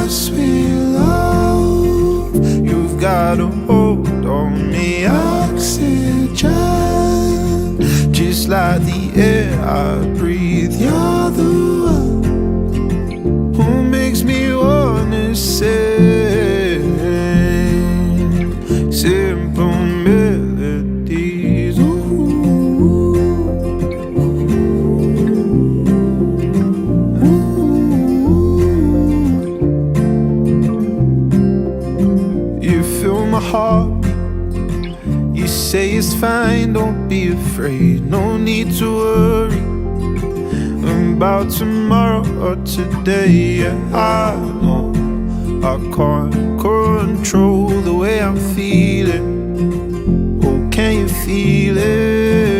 sweet love. You've got a hold on me, oxygen, just like the air I breathe. You're the one who makes me wanna sing simple melodies. You fill my heart. You say it's fine, don't be afraid. No need to worry about tomorrow or today. Yeah, I know I can't control the way I'm feeling. Oh, can you feel it?